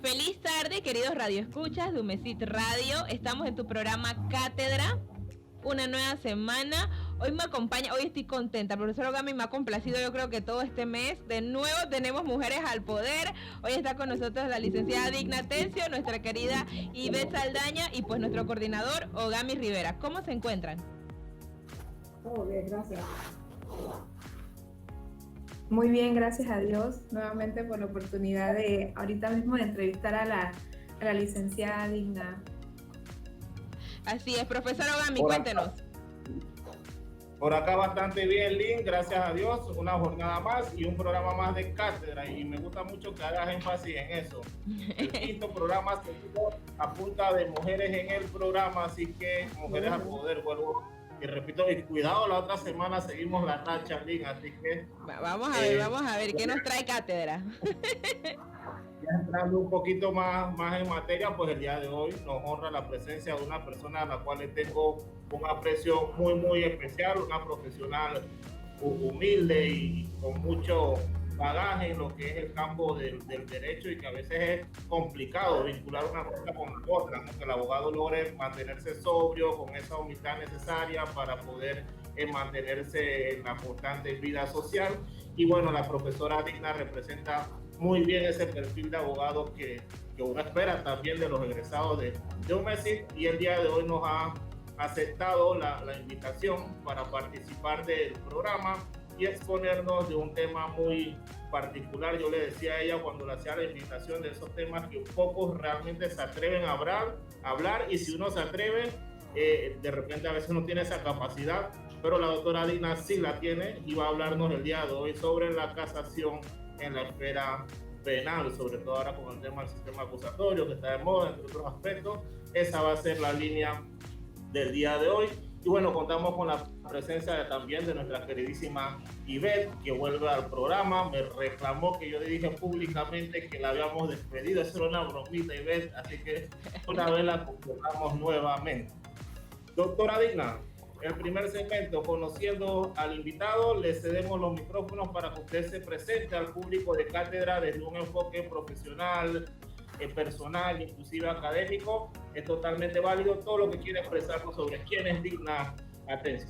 Feliz tarde, queridos radioescuchas de Humesit Radio. Estamos en tu programa Cátedra. Una nueva semana. Hoy me acompaña, hoy estoy contenta. El profesor Ogami me ha complacido, yo creo que todo este mes. De nuevo tenemos mujeres al poder. Hoy está con nosotros la licenciada Digna Tencio, nuestra querida Ivette Saldaña y pues nuestro coordinador Ogami Rivera. ¿Cómo se encuentran? Todo bien, gracias. Muy bien, gracias a Dios, nuevamente por la oportunidad de ahorita mismo de entrevistar a la licenciada Digna. Así es, profesor Ogami, cuéntenos. Por acá bastante bien, Lynn, gracias a Dios, una jornada más y un programa más de cátedra, y me gusta mucho que hagas énfasis en eso. El quinto programa seguido a punta de mujeres en el programa, así que mujeres al poder, vuelvo y repito, y cuidado, la otra semana seguimos la racha, Lynn, así que... Vamos a ver, ¿qué nos trae cátedra? Ya entrando un poquito más en materia, pues el día de hoy nos honra la presencia de una persona a la cual le tengo un aprecio muy especial, una profesional humilde y con mucho bagaje en lo que es el campo del derecho, y que a veces es complicado vincular una cosa con otra, ¿no? Que el abogado logre mantenerse sobrio con esa humildad necesaria para poder mantenerse en la constante vida social. Y bueno, la profesora Digna representa muy bien ese perfil de abogado que uno espera también de los egresados de Humesit, y el día de hoy nos ha aceptado la invitación para participar del programa y exponernos de un tema muy particular. Yo le decía a ella cuando le hacía la invitación, de esos temas que pocos realmente se atreven a hablar, y si uno se atreve, de repente a veces no tiene esa capacidad, pero la doctora Digna sí la tiene, y va a hablarnos el día de hoy sobre la casación en la esfera penal, sobre todo ahora con el tema del sistema acusatorio que está de moda, entre otros aspectos. Esa va a ser la línea del día de hoy. Y bueno, contamos con la presencia también de nuestra queridísima Ivette, que vuelve al programa. Me reclamó que yo le dije públicamente que la habíamos despedido. Eso era una bromita, Ivette, así que una vez la convocamos nuevamente. Doctora Digna, el primer segmento, conociendo al invitado, le cedemos los micrófonos para que usted se presente al público de cátedra desde un enfoque profesional, personal, inclusive académico. Es totalmente válido todo lo que quiera expresarnos sobre quién es Digna Tencio.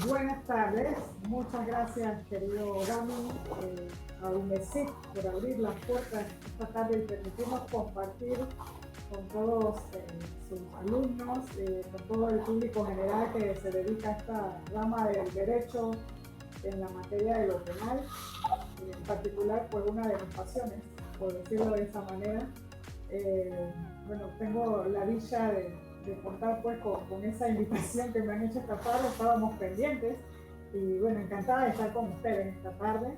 Buenas tardes, muchas gracias, querido Gami, a Humesit por abrir las puertas esta tarde y permitirnos compartir con todos sus alumnos, con todo el público general que se dedica a esta rama del derecho en la materia de lo penal, en particular pues una de mis pasiones, por decirlo de esa manera. Bueno, tengo la dicha de contar pues con esa invitación que me han hecho esta tarde. Estábamos pendientes y bueno, encantada de estar con ustedes esta tarde.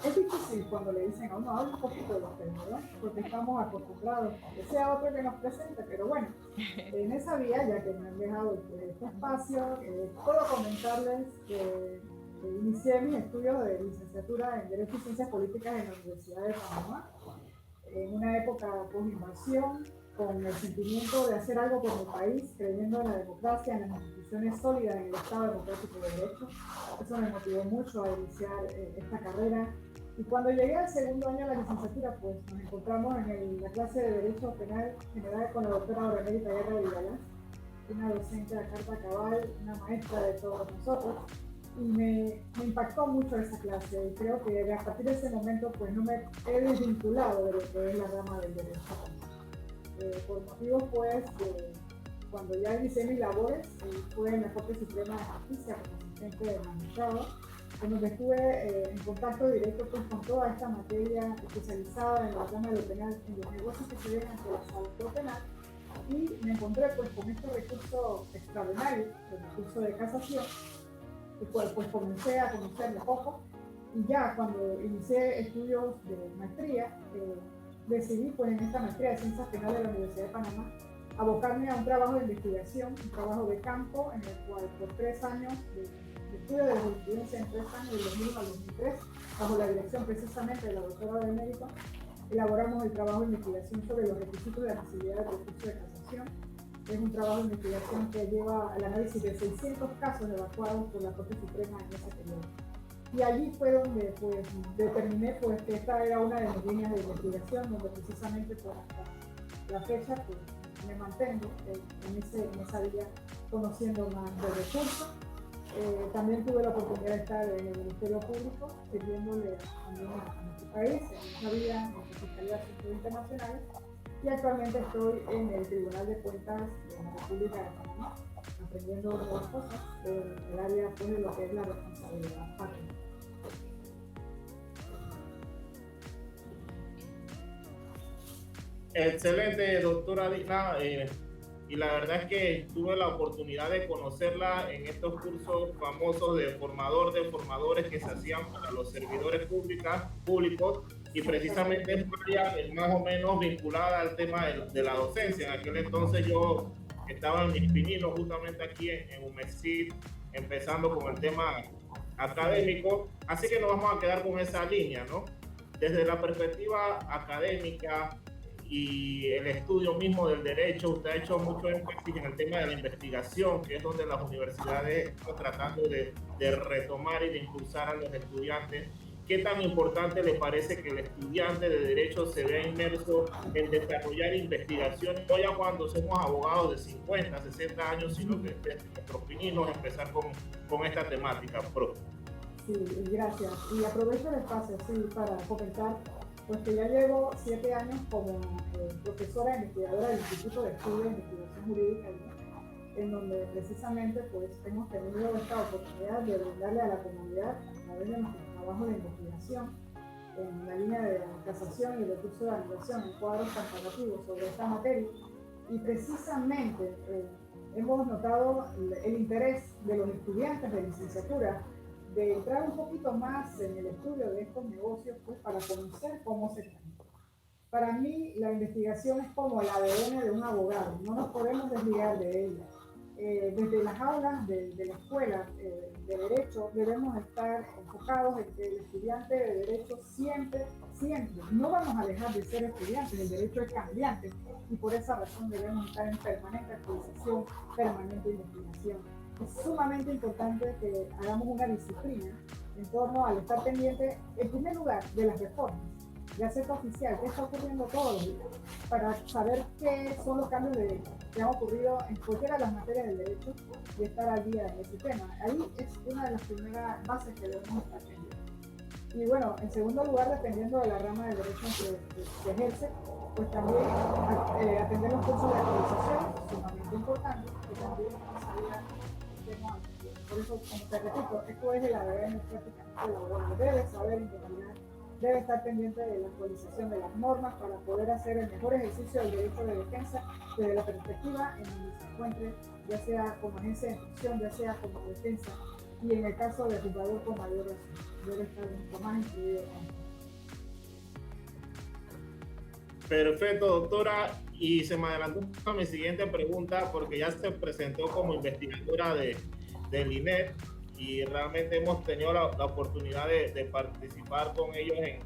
Es difícil cuando le dicen a uno, habla un poquito de los temas, ¿verdad? Porque estamos acostumbrados a que sea otro que nos presente, pero bueno, en esa vía, ya que me han dejado este espacio, puedo comentarles que inicié mis estudios de licenciatura en Derecho y Ciencias Políticas en la Universidad de Panamá, en una época post-invasión, con el sentimiento de hacer algo por mi país, creyendo en la democracia, en las instituciones sólidas, en el Estado democrático de derecho. Eso me motivó mucho a iniciar esta carrera. Y cuando llegué al segundo año de la licenciatura, pues nos encontramos en la clase de Derecho Penal General con la doctora Aurelita Guerra Villalas, una docente a carta cabal, una maestra de todos nosotros. Y me impactó mucho esa clase, y creo que a partir de ese momento pues no me he desvinculado de lo que es la rama del derecho. Por motivos pues cuando ya inicié mis labores, fue en la Corte Suprema de Justicia como asistente del magistrado, en donde estuve en contacto directo pues con toda esta materia especializada en la rama de lo penal, en los negocios que se ven ante la salud penal, y me encontré pues con este recurso extraordinario, el recurso de casación, el cual pues comencé a conocer de poco, y ya cuando inicié estudios de maestría, decidí pues en esta maestría de Ciencias Penales de la Universidad de Panamá abocarme a un trabajo de investigación, un trabajo de campo, en el cual por 3 años de estudio de jurisprudencia, en 3 años, del 2001 al 2003, bajo la dirección precisamente de la doctora de Médico, elaboramos el trabajo de investigación sobre los requisitos de admisibilidad del recurso de casación. Es un trabajo de investigación que lleva al análisis de 600 casos evacuados por la Corte Suprema en ese periodo. Y allí fue donde pues, determiné pues, que esta era una de mis líneas de investigación, donde precisamente pues, hasta la fecha pues, me mantengo en esa vía conociendo más de recursos. También tuve la oportunidad de estar en el Ministerio Público sirviéndole también a nuestro país, en esa vía, en la Fiscalía de Asuntos Internacionales, y actualmente estoy en el Tribunal de Cuentas de la República de Panamá, aprendiendo nuevas cosas en el área pues, de lo que es la responsabilidad patria. Excelente, doctora Dina. Y la verdad es que tuve la oportunidad de conocerla en estos cursos famosos de formador de formadores que se hacían para los servidores públicos, y precisamente es más o menos vinculada al tema de la docencia. En aquel entonces yo estaba en mis pininos justamente aquí en UMESIT, empezando con el tema académico, así que nos vamos a quedar con esa línea, ¿no? Desde la perspectiva académica y el estudio mismo del derecho, usted ha hecho mucho énfasis en el tema de la investigación, que es donde las universidades están tratando de retomar y de impulsar a los estudiantes. ¿Qué tan importante le parece que el estudiante de derecho se vea inmerso en desarrollar investigaciones, no ya cuando somos abogados de 50, 60 años, sino que desde nuestros pininos empezar con esta temática? Sí, gracias. Y aprovecho el espacio para comentar pues que ya llevo 7 años como profesora investigadora del Instituto de Estudios de Investigación Jurídica, en donde precisamente pues hemos tenido esta oportunidad de brindarle a la comunidad a través de nuestro trabajo de investigación en la línea de casación y recurso de anulación en cuadros comparativos sobre esta materia. Y precisamente hemos notado el interés de los estudiantes de licenciatura de entrar un poquito más en el estudio de estos negocios pues, para conocer cómo se tramita. Para mí, la investigación es como el ADN de un abogado, no nos podemos desligar de ella. Desde las aulas de la escuela de Derecho debemos estar enfocados en que el estudiante de Derecho siempre, no vamos a dejar de ser estudiantes, el Derecho es cambiante y por esa razón debemos estar en permanente actualización, permanente investigación. Es sumamente importante que hagamos una disciplina en torno al estar pendiente, en primer lugar, de las reformas, de Gaceta Oficial, qué está ocurriendo todos los días, para saber qué son los cambios que han ocurrido en cualquiera de las materias del derecho y estar al día en ese tema. Ahí es una de las primeras bases que debemos estar pendientes. Y bueno, en segundo lugar, dependiendo de la rama del derecho que se ejerce, pues también atender los cursos de actualización, sumamente importante, que también nos ayudan. Por eso, como te repito, esto es el ADN prácticamente laboral. Debe saber investigar, debe estar pendiente de la actualización de las normas para poder hacer el mejor ejercicio del derecho de defensa desde la perspectiva en donde se encuentre, ya sea como agencia de instrucción, ya sea como defensa, y en el caso del juzgador con mayor razón, debe estar mucho más incluido. Perfecto, doctora. Y se me adelantó a mi siguiente pregunta porque ya se presentó como investigadora del INET y realmente hemos tenido la oportunidad de participar con ellos en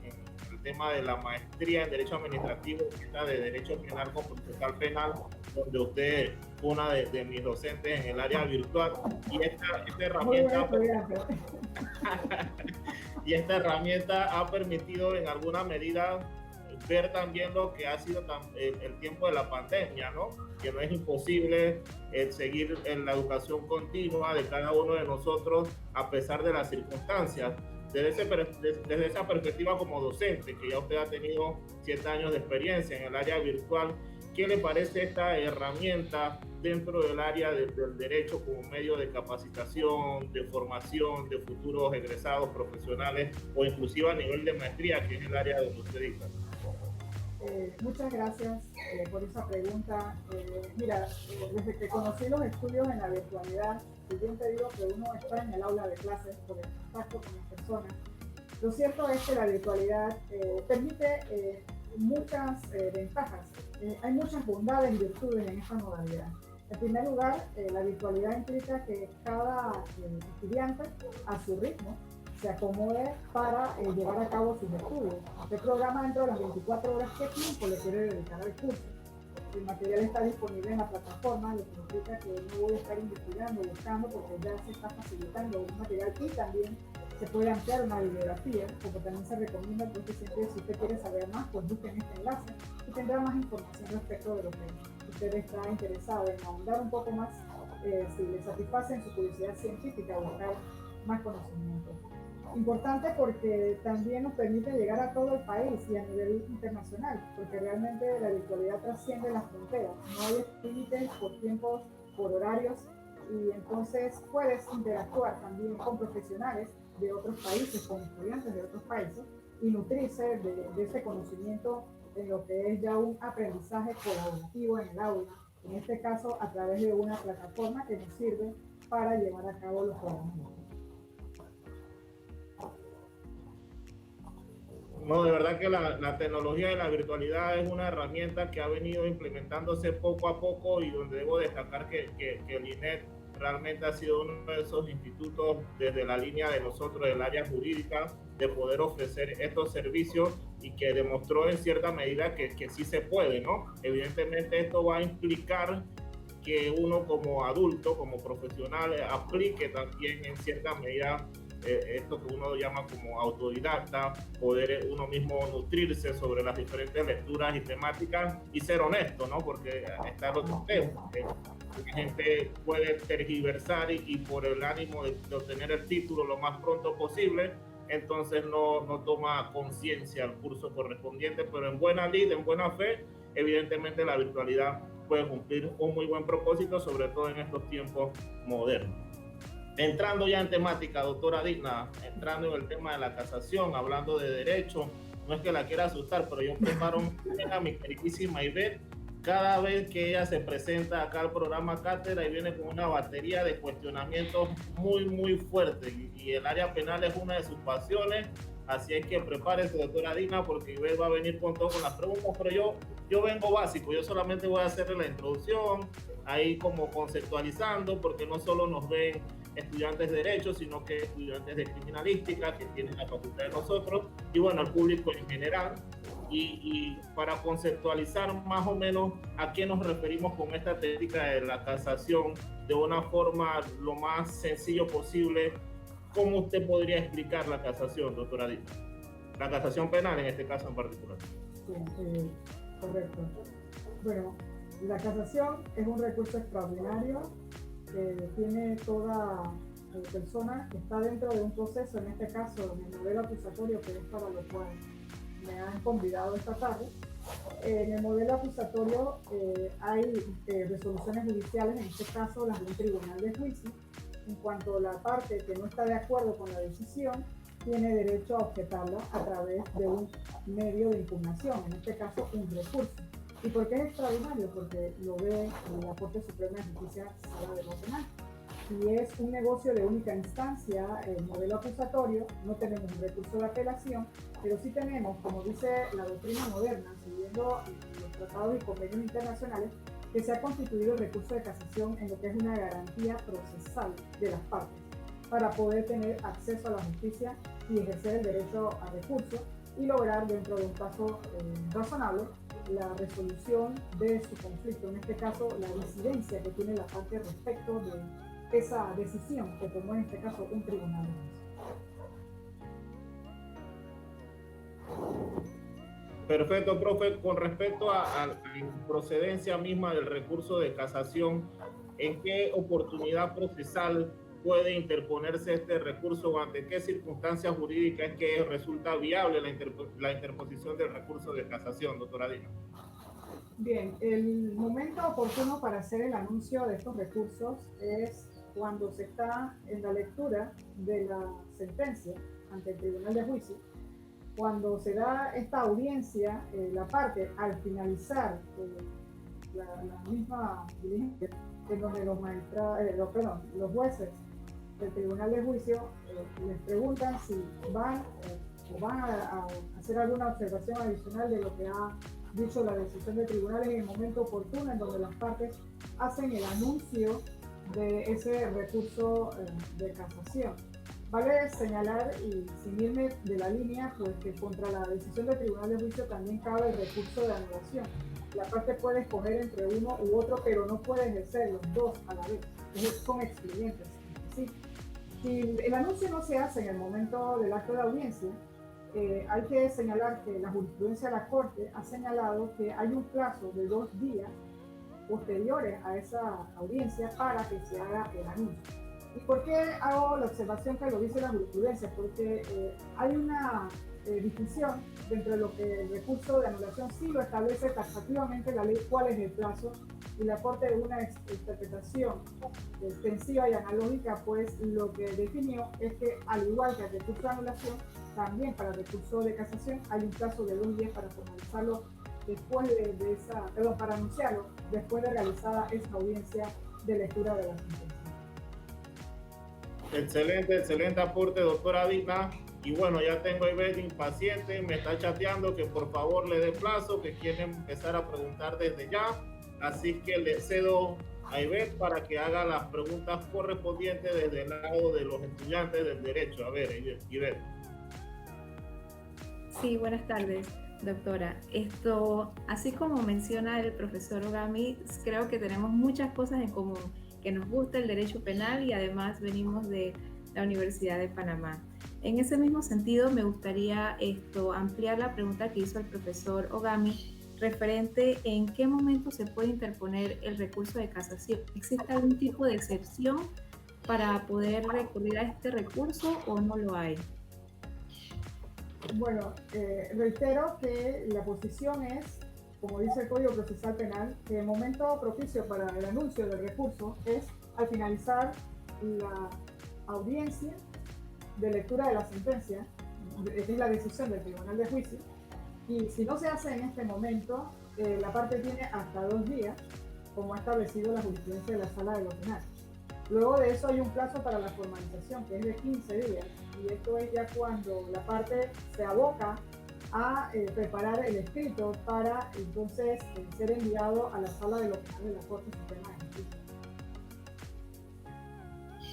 el tema de la maestría en Derecho Administrativo, de Derecho Penal con Procesal Penal, donde usted fue una de mis docentes en el área virtual. Y esta herramienta ha permitido en alguna medida ver también lo que ha sido el tiempo de la pandemia, ¿no? Que no es imposible seguir en la educación continua de cada uno de nosotros a pesar de las circunstancias. Desde esa perspectiva como docente, que ya usted ha tenido 7 años de experiencia en el área virtual, ¿qué le parece esta herramienta dentro del área del derecho como medio de capacitación, de formación de futuros egresados profesionales o inclusive a nivel de maestría, que es el área donde usted dicta? Muchas gracias por esa pregunta. Mira, desde que conocí los estudios en la virtualidad, si bien te digo que uno está en el aula de clases por el contacto con las personas, lo cierto es que la virtualidad permite muchas ventajas. Hay muchas bondades y virtudes en esta modalidad. En primer lugar, la virtualidad implica que cada estudiante, a su ritmo, se acomode para llevar a cabo sus estudios. Usted programa dentro de las 24 horas qué tiempo le quiere dedicar al curso. El material está disponible en la plataforma, lo que implica que no voy a estar investigando, buscando, porque ya se está facilitando un material y también se puede ampliar una bibliografía, como también se recomienda, porque siempre si usted quiere saber más, pues busquen este enlace y tendrá más información respecto de lo que usted está interesado en ahondar un poco más, si le satisface en su curiosidad científica, buscar más conocimiento. Importante porque también nos permite llegar a todo el país y a nivel internacional, porque realmente la virtualidad trasciende las fronteras, no hay límites por tiempos, por horarios, y entonces puedes interactuar también con profesionales de otros países, con estudiantes de otros países, y nutrirse de ese conocimiento en lo que es ya un aprendizaje colaborativo en el aula, en este caso a través de una plataforma que nos sirve para llevar a cabo los programas. No, de verdad que la tecnología y la virtualidad es una herramienta que ha venido implementándose poco a poco y donde debo destacar que el INET realmente ha sido uno de esos institutos desde la línea de nosotros, del área jurídica, de poder ofrecer estos servicios y que demostró en cierta medida que sí se puede, ¿no? Evidentemente esto va a implicar que uno como adulto, como profesional, aplique también en cierta medida esto que uno llama como autodidacta, poder uno mismo nutrirse sobre las diferentes lecturas y temáticas y ser honesto, ¿no? Porque está el otro tema. La gente puede tergiversar y por el ánimo de obtener el título lo más pronto posible, entonces no toma conciencia al curso correspondiente, pero en buena lid, en buena fe, evidentemente la virtualidad puede cumplir un muy buen propósito, sobre todo en estos tiempos modernos. Entrando ya en temática, doctora Digna, entrando en el tema de la casación, hablando de derecho, no es que la quiera asustar, pero yo preparo a mi queridísima Ivette cada vez que ella se presenta acá al programa Cátedra y viene con una batería de cuestionamientos muy fuertes y el área penal es una de sus pasiones, así es que prepárese, doctora Digna, porque Ivette va a venir con las preguntas, pero yo vengo básico, yo solamente voy a hacerle la introducción, ahí como conceptualizando, porque no solo nos ven estudiantes de Derecho, sino que estudiantes de Criminalística que tienen la facultad de nosotros, y bueno, al público en general, y para conceptualizar más o menos a qué nos referimos con esta técnica de la casación de una forma lo más sencillo posible. ¿Cómo usted podría explicar la casación, doctora Dina? La casación penal en este caso en particular. Sí, correcto. Bueno, la casación es un recurso extraordinario que tiene toda persona que está dentro de un proceso, en este caso en el modelo acusatorio, que es para lo cual me han convidado esta tarde. En el modelo acusatorio hay resoluciones judiciales, en este caso las de un tribunal de juicio. En cuanto a la parte que no está de acuerdo con la decisión, tiene derecho a objetarla a través de un medio de impugnación, en este caso un recurso. ¿Y por qué es extraordinario? Porque lo ve la Corte Suprema de Justicia Sala de lo Penal. Si es un negocio de única instancia, el modelo acusatorio, no tenemos un recurso de apelación, pero sí tenemos, como dice la doctrina moderna, siguiendo los tratados y convenios internacionales, que se ha constituido el recurso de casación en lo que es una garantía procesal de las partes para poder tener acceso a la justicia y ejercer el derecho a recurso y lograr dentro de un plazo razonable la resolución de su conflicto, en este caso la disidencia que tiene la parte respecto de esa decisión que tomó en este caso un tribunal. Perfecto, profe. Con respecto a la procedencia misma del recurso de casación, ¿en qué oportunidad procesal puede interponerse este recurso o ante qué circunstancias jurídicas es que resulta viable la interposición del recurso de casación, doctora Dina? Bien, el momento oportuno para hacer el anuncio de estos recursos es cuando se está en la lectura de la sentencia ante el tribunal de juicio. Cuando se da esta audiencia, la parte al finalizar la misma diligencia, en donde los jueces del tribunal de juicio les preguntan si van a hacer alguna observación adicional de lo que ha dicho la decisión del tribunal en el momento oportuno, en donde las partes hacen el anuncio de ese recurso de casación. Vale señalar, y sin irme de la línea, pues que contra la decisión del tribunal de juicio también cabe el recurso de anulación. La parte puede escoger entre uno u otro, pero no puede ejercer los dos a la vez. Son excluyentes. ¿Sí? Si el anuncio no se hace en el momento del acto de audiencia, hay que señalar que la jurisprudencia de la Corte ha señalado que hay un plazo de 2 días posteriores a esa audiencia para que se haga el anuncio. ¿Y por qué hago la observación que lo dice la jurisprudencia? Porque hay una distinción dentro de lo que el recurso de anulación sí lo establece taxativamente la ley cuál es el plazo, y la Corte de una interpretación extensiva y analógica, pues lo que definió es que al igual que el recurso de anulación, también para el recurso de casación hay un plazo de 2 días para formalizarlo después para anunciarlo después de realizada esa audiencia de lectura de la sentencia. Excelente aporte, doctora Dina. Y bueno, ya tengo a Ivette impaciente, me está chateando que por favor le dé plazo, que quiere empezar a preguntar desde ya. Así que le cedo a Ivette para que haga las preguntas correspondientes desde el lado de los estudiantes del derecho. A ver, Ivette. Sí, buenas tardes, doctora. Así como menciona el profesor Ogami, creo que tenemos muchas cosas en común, que nos gusta el derecho penal y además venimos de la Universidad de Panamá. En ese mismo sentido, me gustaría ampliar la pregunta que hizo el profesor Ogami referente en qué momento se puede interponer el recurso de casación. ¿Existe algún tipo de excepción para poder recurrir a este recurso o no lo hay? Bueno, reitero que la posición es, como dice el Código Procesal Penal, que el momento propicio para el anuncio del recurso es al finalizar la audiencia de lectura de la sentencia, es la decisión del Tribunal de Juicio, y si no se hace en este momento, la parte tiene hasta 2 días, como ha establecido la jurisprudencia de la Sala de lo Penal. Luego de eso hay un plazo para la formalización, que es de 15 días, y esto es ya cuando la parte se aboca a preparar el escrito para entonces ser enviado a la Sala de lo Penal de la Corte Suprema de Justicia.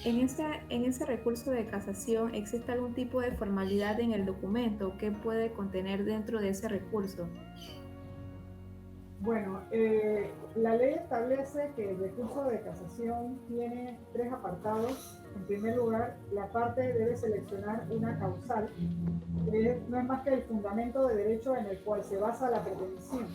En ese recurso de casación, ¿existe algún tipo de formalidad en el documento? ¿Qué puede contener dentro de ese recurso? Bueno, la ley establece que el recurso de casación tiene 3 apartados. En primer lugar, la parte debe seleccionar una causal, que no es más que el fundamento de derecho en el cual se basa la pretensión.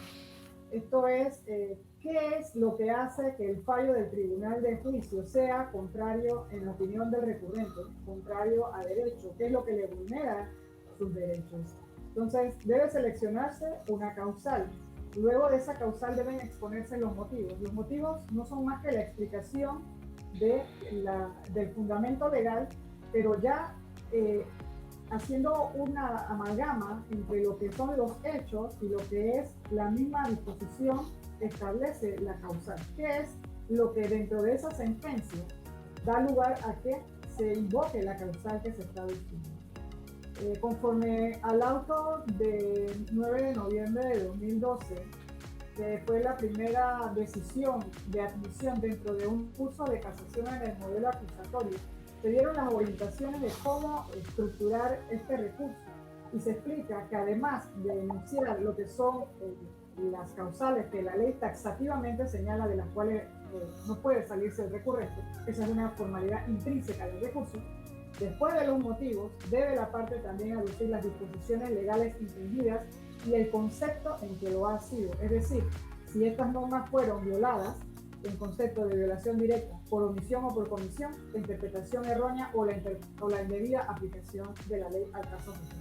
Esto es, ¿qué es lo que hace que el fallo del Tribunal de Juicio sea contrario, en la opinión del recurrente, contrario a derecho? ¿Qué es lo que le vulnera sus derechos? Entonces, debe seleccionarse una causal. Luego de esa causal deben exponerse los motivos. Los motivos no son más que la explicación del fundamento legal, pero ya haciendo una amalgama entre lo que son los hechos y lo que es la misma disposición establece la causal, que es lo que dentro de esa sentencia da lugar a que se invoque la causal que se está diciendo. Conforme al auto de 9 de noviembre de 2012, que fue la primera decisión de admisión dentro de un curso de casación en el modelo acusatorio, se dieron las orientaciones de cómo estructurar este recurso, y se explica que además de enunciar lo que son las causales que la ley taxativamente señala, de las cuales no puede salirse el recurrente, esa es una formalidad intrínseca del recurso. Después de los motivos, debe la parte también aducir las disposiciones legales infringidas y el concepto en que lo ha sido. Es decir, si estas normas fueron violadas, en concepto de violación directa, por omisión o por comisión, la interpretación errónea o la indebida aplicación de la ley al caso mismo.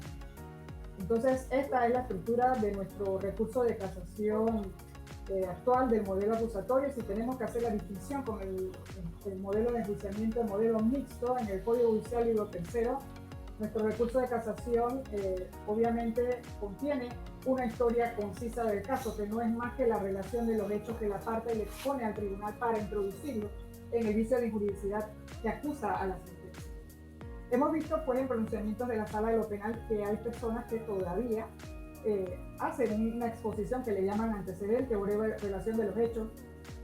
Entonces, esta es la estructura de nuestro recurso de casación actual del modelo acusatorio. Si tenemos que hacer la distinción con el modelo de enjuiciamiento, el modelo mixto en el Código Judicial Libro Tercero, nuestro recurso de casación obviamente contiene una historia concisa del caso, que no es más que la relación de los hechos que la parte le expone al tribunal para introducirlo en el vicio de injuridicidad que acusa a la sentencia. Hemos visto pues en pronunciamientos de la Sala de lo Penal que hay personas que todavía hacen una exposición que le llaman antecedente o breve relación de los hechos,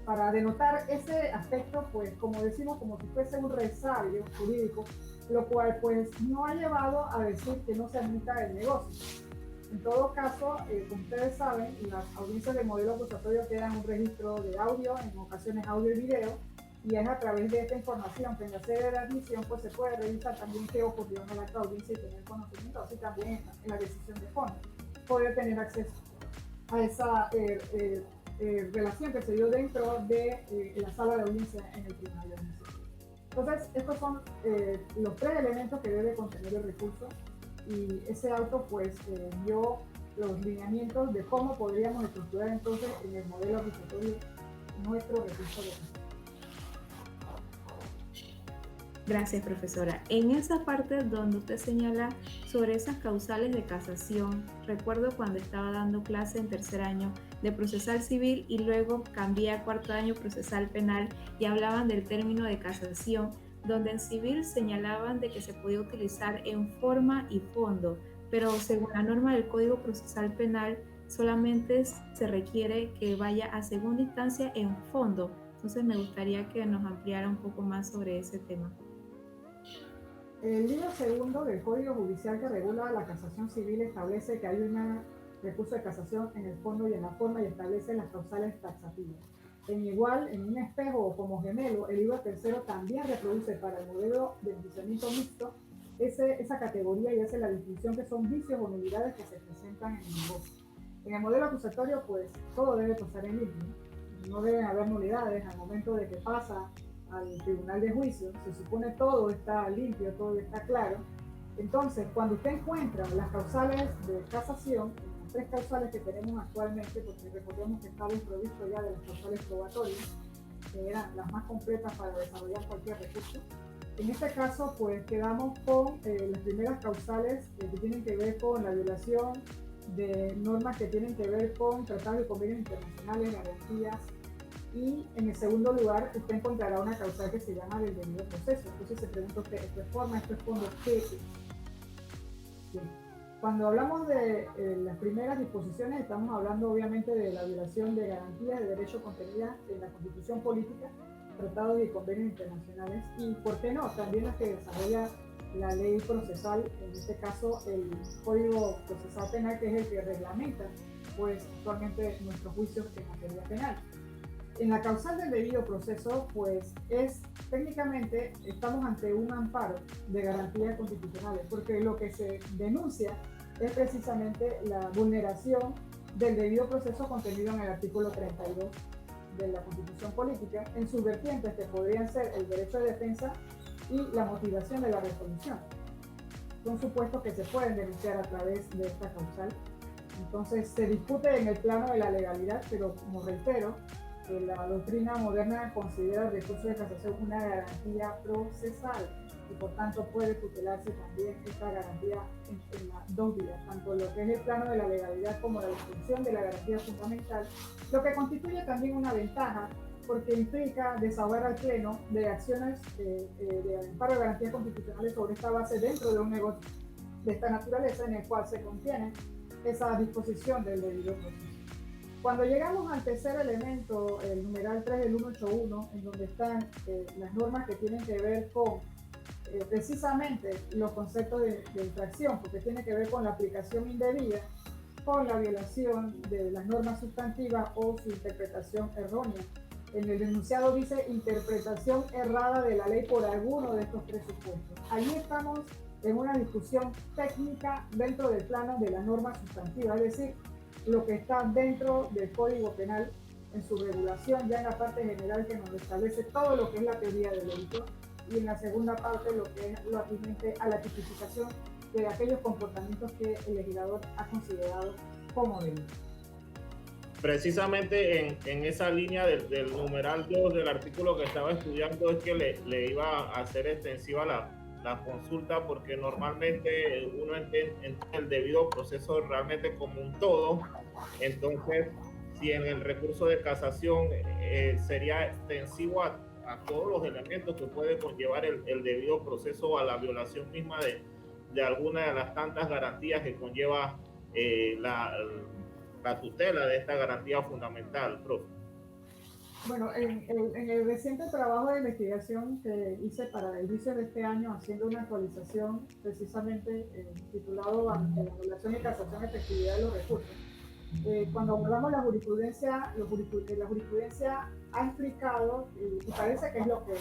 para denotar ese aspecto, pues como decimos, como si fuese un resabio jurídico, lo cual pues no ha llevado a decir que no se admita el negocio. En todo caso, como ustedes saben, las audiencias del modelo acusatorio quedan un registro de audio, en ocasiones audio y video, y es a través de esta información que en la sede de admisión pues se puede revisar también qué ocurrió en el acta de audiencia y tener conocimiento, así también en la decisión de fondo, poder tener acceso a esa relación que se dio dentro de la sala de audiencia en el tribunal de admisión. Entonces, estos son los 3 elementos que debe contener el recurso, y ese auto pues dio los lineamientos de cómo podríamos estructurar entonces en el modelo acusatorio nuestro recurso de casación. Gracias, profesora. En esa parte donde usted señala sobre esas causales de casación, recuerdo cuando estaba dando clase en tercer año de procesal civil y luego cambié a cuarto año procesal penal y hablaban del término de casación, donde en civil señalaban de que se podía utilizar en forma y fondo, pero según la norma del Código Procesal Penal solamente se requiere que vaya a segunda instancia en fondo. Entonces me gustaría que nos ampliara un poco más sobre ese tema. El libro segundo del Código Judicial que regula la casación civil establece que hay un recurso de casación en el fondo y en la forma, y establece las causales taxativas. En igual, en un espejo o como gemelo, el libro tercero también reproduce para el modelo de enjuiciamiento mixto esa categoría y hace la distinción que son vicios o nulidades que se presentan en el negocio. En el modelo acusatorio, pues todo debe pasar en limpio, no deben haber nulidades al momento de que pasa al tribunal de juicio, se supone todo está limpio, todo está claro. Entonces, cuando usted encuentra las causales de casación, las 3 causales que tenemos actualmente, porque recordemos que está desprovisto ya de las causales probatorias, que eran las más completas para desarrollar cualquier recurso, en este caso, pues quedamos con las primeras causales que tienen que ver con la violación de normas que tienen que ver con tratados y convenios internacionales, garantías. Y en el segundo lugar, usted encontrará una causal que se llama del debido proceso. Entonces se pregunta usted, ¿esto es forma, esto es fondo, qué es? Bien. Cuando hablamos de las primeras disposiciones, estamos hablando obviamente de la violación de garantías de derecho contenida en la Constitución Política, tratados y convenios internacionales, y por qué no, también las que desarrolla la ley procesal, en este caso el Código Procesal Penal, que es el que reglamenta pues actualmente nuestros juicios en materia penal. En la causal del debido proceso, pues técnicamente estamos ante un amparo de garantías constitucionales, porque lo que se denuncia es precisamente la vulneración del debido proceso contenido en el artículo 32 de la Constitución Política, en sus vertientes que podrían ser el derecho de defensa y la motivación de la resolución. Son supuestos que se pueden denunciar a través de esta causal. Entonces se discute en el plano de la legalidad, pero como reitero, la doctrina moderna considera el recurso de casación una garantía procesal y por tanto puede tutelarse también esta garantía en las 2 vías, tanto lo que es el plano de la legalidad como la distinción de la garantía fundamental, lo que constituye también una ventaja porque implica desahogar al Pleno de acciones de amparo de garantías constitucionales sobre esta base dentro de un negocio de esta naturaleza en el cual se contiene esa disposición del debido proceso. Cuando llegamos al tercer elemento, el numeral 3 del 181, en donde están las normas que tienen que ver con precisamente los conceptos de infracción, porque tiene que ver con la aplicación indebida, con la violación de las normas sustantivas o su interpretación errónea. En el enunciado dice interpretación errada de la ley por alguno de estos 3 supuestos. Ahí estamos en una discusión técnica dentro del plano de la norma sustantiva, es decir, lo que está dentro del Código Penal en su regulación, ya en la parte general que nos establece todo lo que es la teoría del delito, y en la segunda parte lo que es lo atinente a la tipificación de aquellos comportamientos que el legislador ha considerado como delito. Precisamente en esa línea del numeral 2 del artículo que estaba estudiando es que le iba a hacer extensiva la consulta, porque normalmente uno entiende el debido proceso realmente como un todo. Entonces, si en el recurso de casación sería extensivo a todos los elementos que puede conllevar el debido proceso, a la violación misma de alguna de las tantas garantías que conlleva la tutela de esta garantía fundamental, profe. Bueno, en el reciente trabajo de investigación que hice para el inicio de este año, haciendo una actualización precisamente titulado ante la regulación y casación efectividad de los recursos, cuando abordamos la jurisprudencia, la jurisprudencia ha explicado, y parece que es lo que,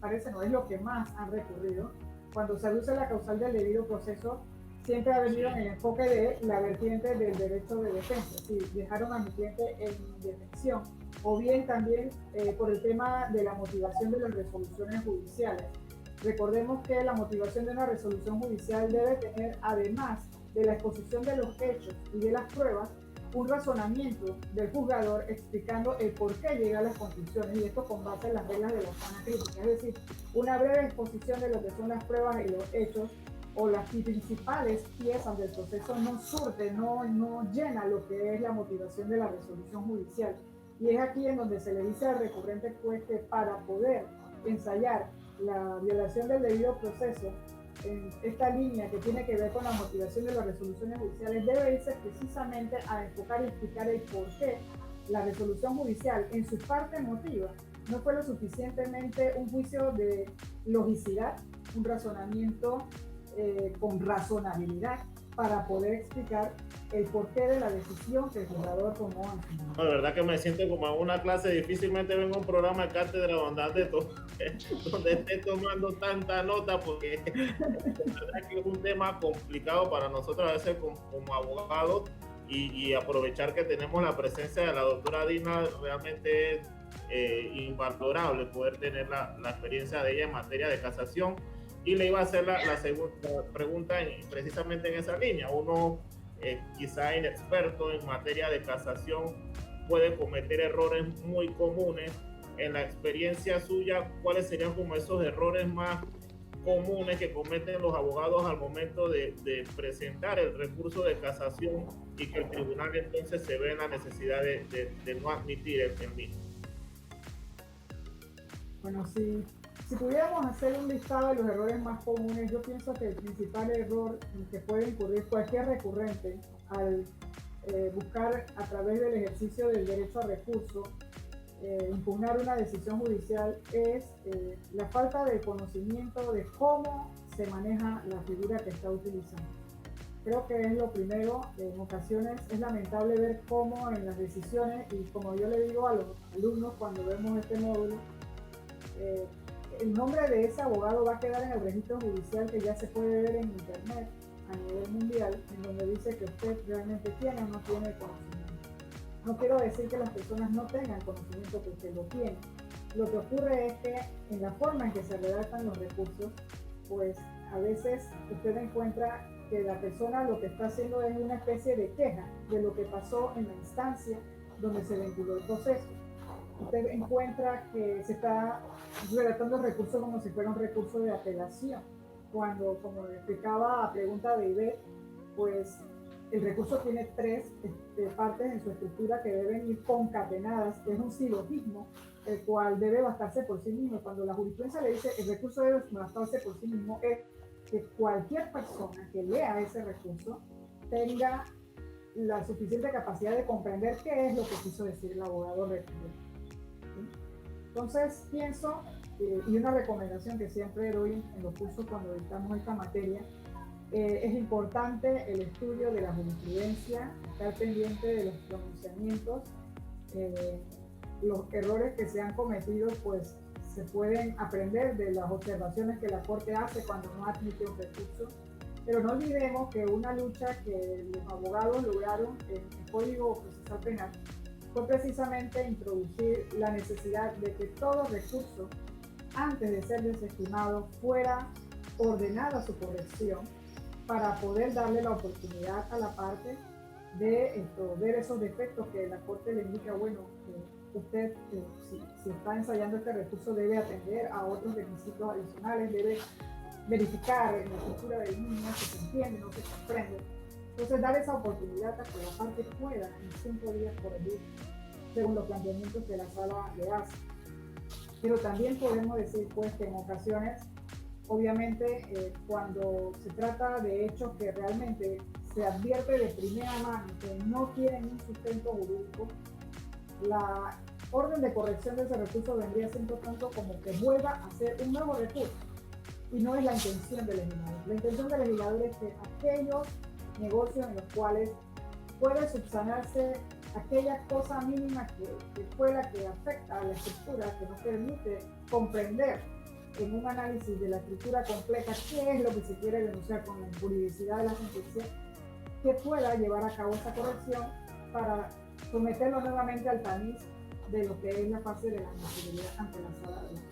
parece no, es lo que más han recurrido, cuando se aduce la causal del debido proceso, siempre ha venido en el enfoque de la vertiente del derecho de defensa, si dejaron a mi cliente en detención, o bien también por el tema de la motivación de las resoluciones judiciales. Recordemos que la motivación de una resolución judicial debe tener, además de la exposición de los hechos y de las pruebas, un razonamiento del juzgador explicando el por qué llega a las conclusiones, y esto con base en las reglas de la sana crítica, es decir, una breve exposición de lo que son las pruebas y los hechos o las principales piezas del proceso no surte, no llena lo que es la motivación de la resolución judicial. Y es aquí en donde se le dice al recurrente juez que para poder ensayar la violación del debido proceso, en esta línea que tiene que ver con la motivación de las resoluciones judiciales, debe irse precisamente a enfocar y explicar el por qué la resolución judicial en su parte emotiva no fue lo suficientemente un juicio de logicidad, un razonamiento con razonabilidad para poder explicar el porqué de la decisión que el juzgador tomó. La verdad que me siento como en una clase, difícilmente vengo a un programa de cátedra donde esté tomando tanta nota, porque la verdad que es un tema complicado para nosotros a veces como abogados, y aprovechar que tenemos la presencia de la doctora Dina realmente es invalorable poder tener la experiencia de ella en materia de casación. Y le iba a hacer la segunda pregunta precisamente en esa línea. Uno, quizá inexperto en materia de casación, puede cometer errores muy comunes. En la experiencia suya, ¿cuáles serían como esos errores más comunes que cometen los abogados al momento de presentar el recurso de casación y que el tribunal entonces se ve en la necesidad de no admitir el mismo? Bueno, si pudiéramos hacer un listado de los errores más comunes, yo pienso que el principal error en que puede incurrir cualquier recurrente al buscar a través del ejercicio del derecho a recurso impugnar una decisión judicial es la falta de conocimiento de cómo se maneja la figura que está utilizando. Creo que es lo primero. En ocasiones es lamentable ver cómo en las decisiones, y como yo le digo a los alumnos cuando vemos este módulo, el nombre de ese abogado va a quedar en el registro judicial que ya se puede ver en internet a nivel mundial, en donde dice que usted realmente tiene o no tiene conocimiento. No quiero decir que las personas no tengan conocimiento, porque lo tienen. Lo que ocurre es que en la forma en que se redactan los recursos, pues a veces usted encuentra que la persona lo que está haciendo es una especie de queja de lo que pasó en la instancia donde se vinculó el proceso. Usted encuentra que se está redactando el recurso como si fuera un recurso de apelación, cuando, como le explicaba a pregunta de Ivette, pues el recurso tiene tres partes en su estructura que deben ir concatenadas, que es un silogismo, el cual debe bastarse por sí mismo. Cuando la jurisprudencia le dice el recurso debe bastarse por sí mismo, es que cualquier persona que lea ese recurso tenga la suficiente capacidad de comprender qué es lo que quiso decir el abogado recurrente. Entonces pienso, y una recomendación que siempre doy en los cursos cuando dictamos esta materia, es importante el estudio de la jurisprudencia, estar pendiente de los pronunciamientos. Los errores que se han cometido pues se pueden aprender de las observaciones que la Corte hace cuando no admite un recurso, pero no olvidemos que una lucha que los abogados lograron en el Código Procesal Penal fue precisamente introducir la necesidad de que todo recurso, antes de ser desestimado, fuera ordenada su corrección, para poder darle la oportunidad a la parte de ver esos defectos que la Corte le indica. Bueno, usted si está ensayando este recurso debe atender a otros requisitos adicionales, debe verificar en la estructura del mismo si se entiende, no se comprende. Entonces, dar esa oportunidad a que la parte pueda en 5 días corregir según los planteamientos que la sala le hace. Pero también podemos decir pues que en ocasiones, obviamente, cuando se trata de hechos que realmente se advierte de primera mano que no tienen un sustento jurídico, la orden de corrección de ese recurso vendría siendo tanto como que vuelva a hacer un nuevo recurso, y no es la intención del legislador. La intención del legislador es que aquellos negocios en los cuales puede subsanarse aquella cosa mínima que fue la que afecta a la estructura, que no permite comprender en un análisis de la estructura completa qué es lo que se quiere denunciar con la juridicidad de la sentencia, que pueda llevar a cabo esa corrección para someterlo nuevamente al tamiz de lo que es la fase de la admisibilidad ante la sala de la Corte.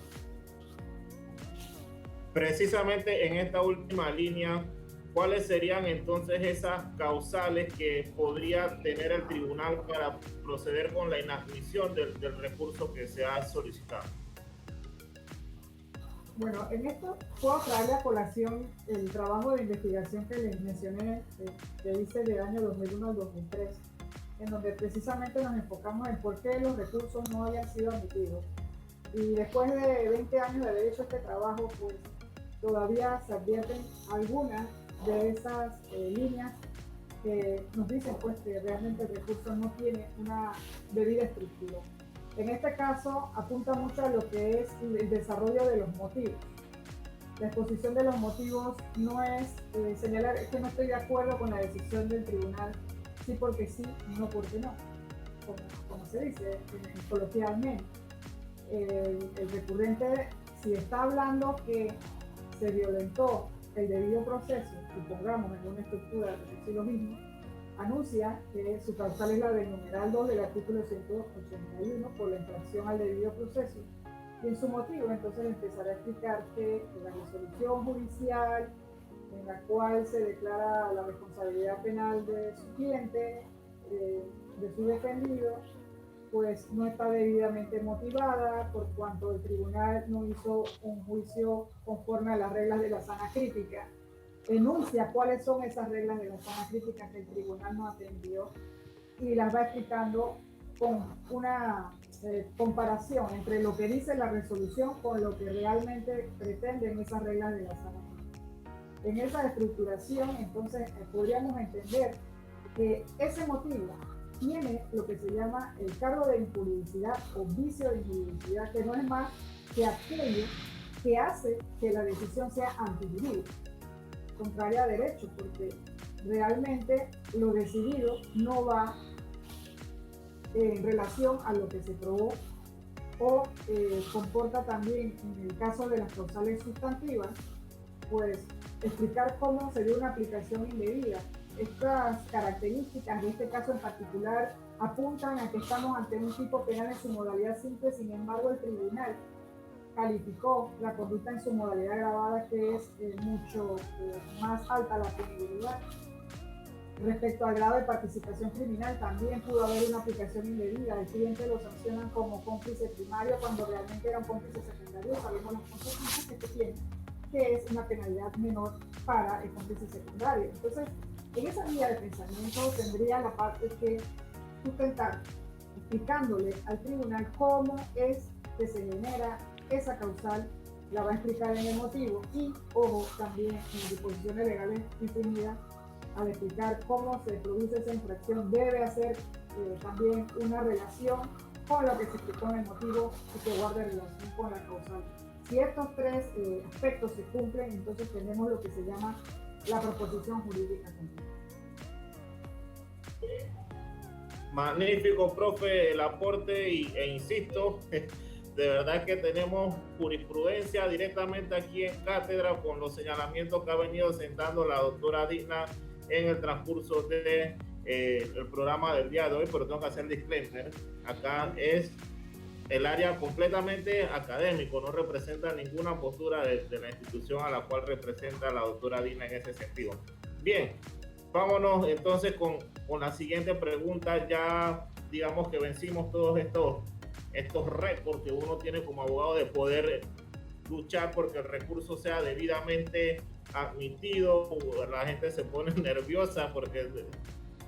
Precisamente en esta última línea, ¿cuáles serían entonces esas causales que podría tener el tribunal para proceder con la inadmisión del recurso que se ha solicitado? Bueno, en esto puedo traerle a colación el trabajo de investigación que les mencioné, que hice del año 2001 al 2003, en donde precisamente nos enfocamos en por qué los recursos no habían sido admitidos. Y después de 20 años de haber hecho este trabajo, pues todavía se advierten algunas de esas líneas que nos dicen pues que realmente el recurso no tiene una debida estructura. En este caso apunta mucho a lo que es el desarrollo de los motivos. La exposición de los motivos no es señalar que no estoy de acuerdo con la decisión del tribunal, sí porque sí, no porque no, como se dice coloquialmente. El recurrente, si está hablando que se violentó el debido proceso, supongamos en una estructura de silogismo, anuncia que su causal es la del numeral 2 del artículo 181 por la infracción al debido proceso, y en su motivo entonces empezará a explicar que la resolución judicial en la cual se declara la responsabilidad penal de su cliente, de su defendido, pues no está debidamente motivada por cuanto el tribunal no hizo un juicio conforme a las reglas de la sana crítica. Enuncia cuáles son esas reglas de la sana crítica que el tribunal no atendió y las va explicando con una comparación entre lo que dice la resolución con lo que realmente pretenden esas reglas de la sana crítica. En esa estructuración, entonces, podríamos entender que ese motivo tiene lo que se llama el cargo de injuridicidad o vicio de injuridicidad, que no es más que aquello que hace que la decisión sea antijurídica, contraria a derecho, porque realmente lo decidido no va en relación a lo que se probó o comporta también, en el caso de las causales sustantivas, pues explicar cómo se dio una aplicación indebida. Estas características de este caso en particular apuntan a que estamos ante un tipo penal en su modalidad simple, sin embargo el tribunal calificó la conducta en su modalidad agravada, que es mucho más alta la punibilidad. Respecto al grado de participación criminal, también pudo haber una aplicación indebida. El cliente lo sancionan como cómplice primario cuando realmente era un cómplice secundario. Sabemos las consecuencias que esto tiene, que es una penalidad menor para el cómplice secundario. Entonces, en esa vía de pensamiento tendría la parte que sustentar, explicándole al tribunal cómo es que se genera esa causal, la va a explicar en el motivo y, ojo, también en disposiciones legales definidas, al explicar cómo se produce esa infracción, debe hacer también una relación con lo que se explicó en el motivo y que guarde relación con la causal. Si estos tres aspectos se cumplen, entonces tenemos lo que se llama la proposición jurídica completa. Magnífico, profe, el aporte e insisto, de verdad que tenemos jurisprudencia directamente aquí en cátedra con los señalamientos que ha venido sentando la doctora Dina en el transcurso de el programa del día de hoy, pero tengo que hacer disclaimer. Acá es el área completamente académico, no representa ninguna postura de la institución a la cual representa la doctora Dina en ese sentido. Bien, vámonos entonces con la siguiente pregunta. Ya digamos que vencimos todos estos récords que uno tiene como abogado de poder luchar porque el recurso sea debidamente admitido. La gente se pone nerviosa porque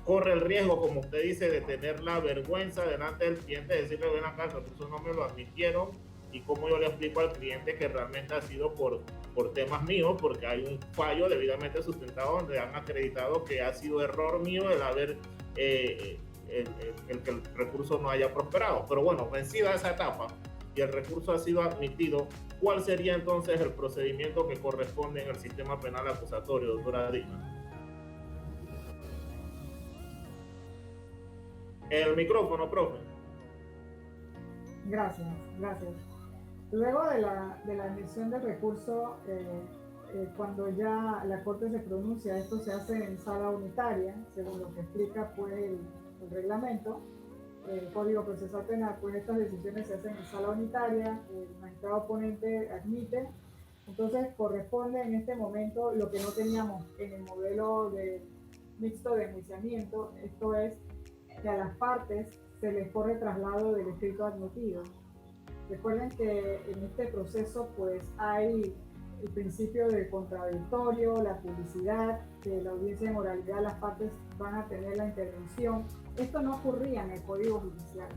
corre el riesgo, como usted dice, de tener la vergüenza delante del cliente, de decirle, ven acá, el recurso no me lo admitieron, y cómo yo le explico al cliente que realmente ha sido por temas míos, porque hay un fallo debidamente sustentado donde han acreditado que ha sido error mío el haber el que el recurso no haya prosperado. Pero bueno, vencida esa etapa y el recurso ha sido admitido, ¿cuál sería entonces el procedimiento que corresponde en el sistema penal acusatorio, doctora Dina? El micrófono, profe. Gracias, gracias. Luego de la emisión del recurso, cuando ya la Corte se pronuncia, esto se hace en sala unitaria, según lo que explica pues, el reglamento, el Código Procesal Penal, pues estas decisiones se hacen en sala unitaria, el magistrado oponente admite, entonces corresponde en este momento lo que no teníamos en el modelo mixto de enjuiciamiento, esto es que a las partes se les corre traslado del escrito admitido. Recuerden que en este proceso pues hay el principio del contradictorio, la publicidad, que la audiencia de moralidad, las partes van a tener la intervención. Esto no ocurría en el Código Judicial.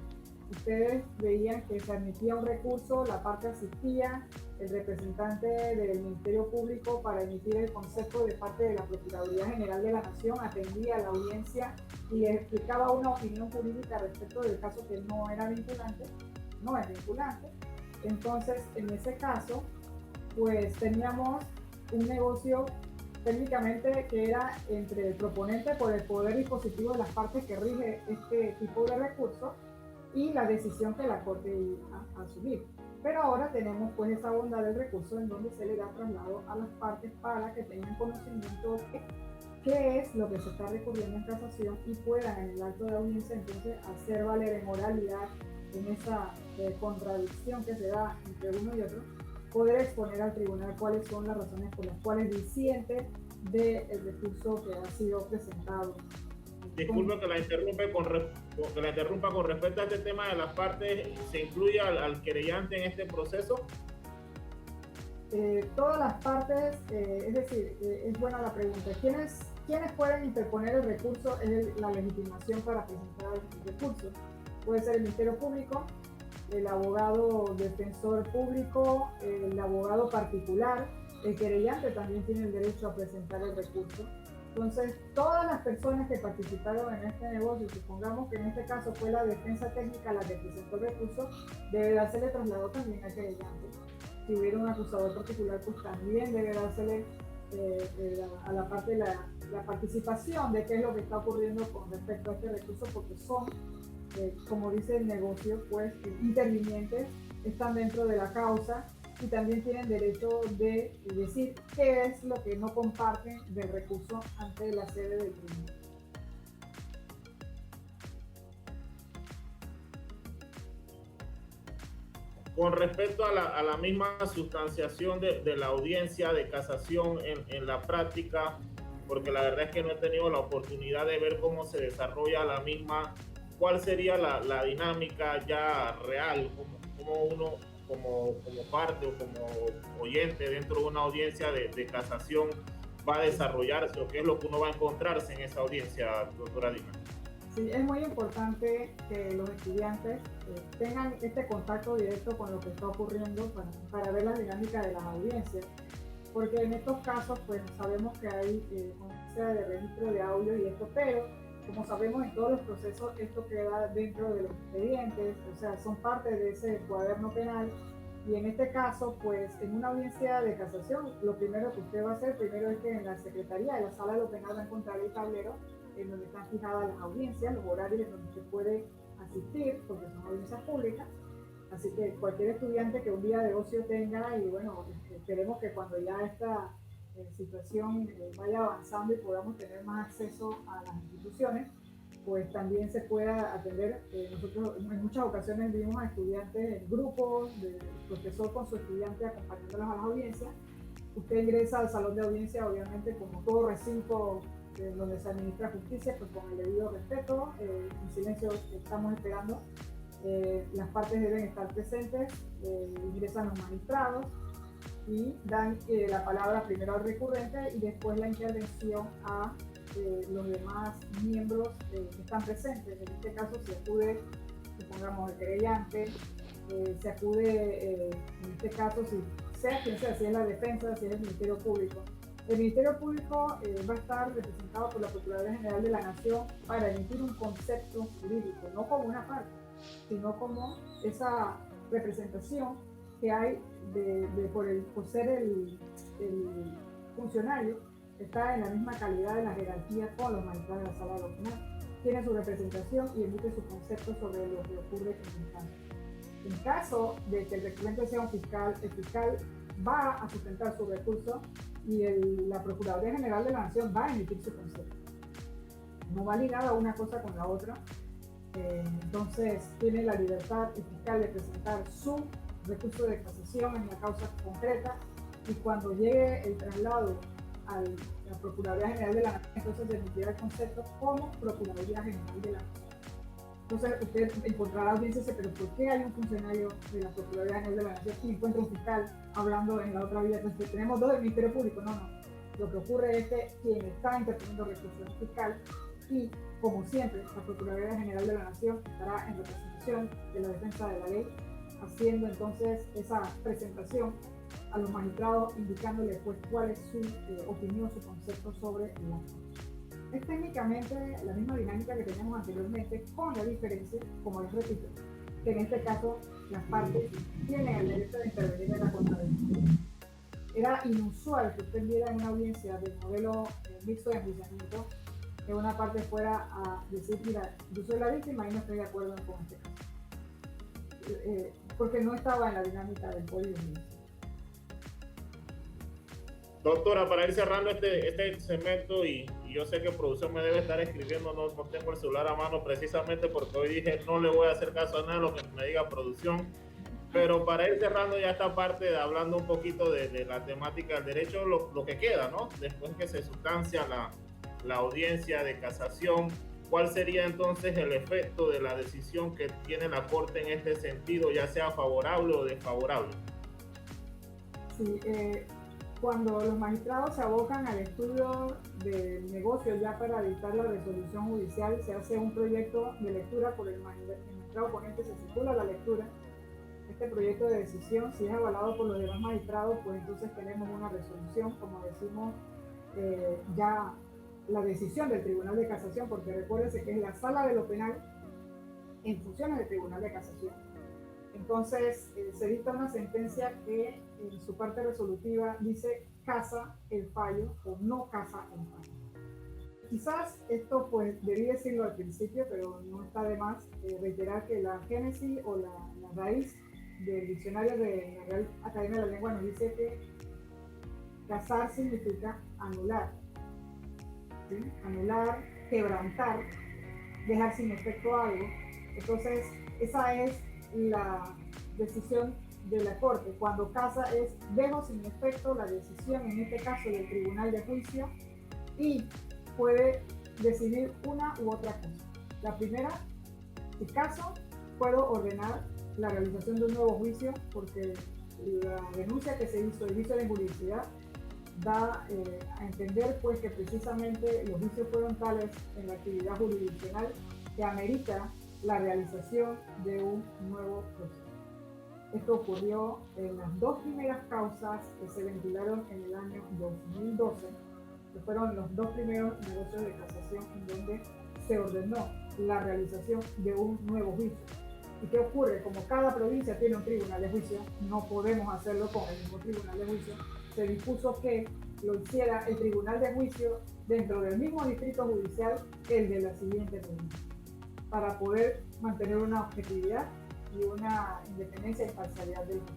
Ustedes veían que se admitía un recurso, la parte asistía, el representante del Ministerio Público para emitir el concepto de parte de la Procuraduría General de la Nación atendía a la audiencia y les explicaba una opinión jurídica respecto del caso que no era vinculante, no es vinculante. Entonces, en ese caso, pues teníamos un negocio técnicamente que era entre el proponente por el poder dispositivo de las partes que rige este tipo de recursos y la decisión que la Corte iba a asumir. Pero ahora tenemos pues esa bondad del recurso en donde se le da traslado a las partes para que tengan conocimiento de qué es lo que se está recurriendo en casación y puedan en el acto de audiencia entonces hacer valer en oralidad en esa contradicción que se da entre uno y otro, poder exponer al tribunal cuáles son las razones por las cuales disiente del recurso que ha sido presentado. Disculpe que la interrumpa con respecto a este tema de las partes. ¿Se incluye al querellante en este proceso? Todas las partes, es decir, es buena la pregunta. ¿Quiénes pueden interponer el recurso? Es la legitimación para presentar el recurso. Puede ser el Ministerio Público, el abogado defensor público, el abogado particular, el querellante también tiene el derecho a presentar el recurso. Entonces, todas las personas que participaron en este negocio, supongamos que en este caso fue la defensa técnica la que presentó el recurso, debe dársele traslado también al querellante. Si hubiera un acusador particular, pues también debe dársele a la parte de la participación de qué es lo que está ocurriendo con respecto a este recurso, porque son, como dice el negocio, pues intervinientes, están dentro de la causa y también tienen derecho de decir qué es lo que no comparten del recurso ante la sede del tribunal. Con respecto a la misma sustanciación de la audiencia de casación en la práctica, porque la verdad es que no he tenido la oportunidad de ver cómo se desarrolla la misma, ¿cuál sería la dinámica ya real? ¿Cómo uno como parte o como oyente dentro de una audiencia de casación va a desarrollarse o qué es lo que uno va a encontrarse en esa audiencia, doctora Dina? Sí, es muy importante que los estudiantes tengan este contacto directo con lo que está ocurriendo para ver la dinámica de las audiencias, porque en estos casos pues sabemos que hay audiencia de registro de audio y esto, pero como sabemos en todos los procesos esto queda dentro de los expedientes, o sea, son parte de ese cuaderno penal. Y en este caso, pues en una audiencia de casación, lo primero que usted va a hacer, primero es que en la Secretaría de la Sala de lo Penal va a encontrar el tablero en donde están fijadas las audiencias, los horarios en donde usted puede asistir, porque son audiencias públicas. Así que cualquier estudiante que un día de ocio tenga, y bueno, esperemos que cuando ya esta situación vaya avanzando y podamos tener más acceso a las instituciones, pues también se pueda atender. Nosotros en muchas ocasiones vimos a estudiantes en grupos, de profesor con su estudiante acompañándolos a las audiencias. Usted ingresa al salón de audiencia, obviamente, como todo recinto donde se administra justicia, pues con el debido respeto, en silencio estamos esperando. Las partes deben estar presentes, ingresan los magistrados y dan la palabra primero al recurrente y después la intervención a los demás miembros que están presentes. En este caso se acude, supongamos, el querellante, se acude, en este caso, si sea quien sea, si es la defensa, si es el Ministerio Público. El Ministerio Público va a estar representado por la Procuraduría General de la Nación para emitir un concepto jurídico, no como una parte, sino como esa representación que hay por ser el funcionario, está en la misma calidad de la jerarquía con los magistrados de la Sala de lo Penal. tiene su representación y emite su concepto sobre lo que ocurre en el caso. En caso de que el recurrente sea un fiscal, el fiscal va a sustentar su recurso y la Procuraduría General de la Nación va a emitir su concepto. No va ligada una cosa con la otra. Entonces tiene la libertad el fiscal de presentar su recurso de casación en la causa concreta, y cuando llegue el traslado a la Procuraduría General de la Nación, entonces emitirá el concepto como Procuraduría General de la Nación. Entonces usted encontrará audiencias, pero ¿por qué hay un funcionario de la Procuraduría General de la Nación y encuentra un fiscal hablando en la otra vía? Entonces tenemos dos del Ministerio Público. No. Lo que ocurre es que quien está interponiendo recursos es fiscal, y como siempre la Procuraduría General de la Nación estará en representación de la defensa de la ley, haciendo entonces esa presentación a los magistrados, indicándoles pues cuál es su opinión, su concepto sobre el acto. Es técnicamente la misma dinámica que teníamos anteriormente, con la diferencia, como les repito, que en este caso las partes tienen el derecho de intervenir en la contradicción. Era inusual que usted viera en una audiencia del modelo mixto de enjuiciamiento que una parte fuera a decir, mira, yo soy la víctima y no estoy de acuerdo con este caso. Porque no estaba en la dinámica del código judicial. Doctora, para ir cerrando este segmento, y yo sé que producción me debe estar escribiendo, no tengo el celular a mano precisamente porque hoy dije no le voy a hacer caso a nada de lo que me diga producción, pero para ir cerrando ya esta parte, hablando un poquito de la temática del derecho, lo que queda, ¿no? Después que se sustancia la audiencia de casación, ¿cuál sería entonces el efecto de la decisión que tiene la Corte en este sentido, ya sea favorable o desfavorable? Sí, cuando los magistrados se abocan al estudio del negocio ya para dictar la resolución judicial, se hace un proyecto de lectura por el magistrado ponente, se circula la lectura. Este proyecto de decisión, si es avalado por los demás magistrados, pues entonces tenemos una resolución, como decimos, ya la decisión del Tribunal de Casación, porque recuérdense que es la sala de lo penal en funciones del Tribunal de Casación. Entonces se dicta una sentencia que en su parte resolutiva dice casa el fallo o no casa el fallo. Quizás esto pues debí decirlo al principio, pero no está de más reiterar que la génesis o la raíz del diccionario de la Real Academia de la Lengua nos dice que casar significa anular. ¿Sí? Anular, quebrantar, dejar sin efecto algo. Entonces esa es la decisión de la Corte. Cuando casa es dejo sin efecto la decisión, en este caso del Tribunal de Juicio, y puede decidir una u otra cosa. La primera, si caso, puedo ordenar la realización de un nuevo juicio, porque la denuncia que se hizo, el juicio de inpublicidad, da a entender pues que precisamente los vicios fueron tales en la actividad jurisdiccional que amerita la realización de un nuevo proceso. Esto ocurrió en las dos primeras causas que se ventilaron en el año 2012, que fueron los dos primeros negocios de casación en donde se ordenó la realización de un nuevo juicio. ¿Y qué ocurre? Como cada provincia tiene un tribunal de juicio, no podemos hacerlo con el mismo tribunal de juicio. Se dispuso que lo hiciera el tribunal de juicio dentro del mismo distrito judicial que el de la siguiente provincia, para poder mantener una objetividad y una independencia e imparcialidad del juicio.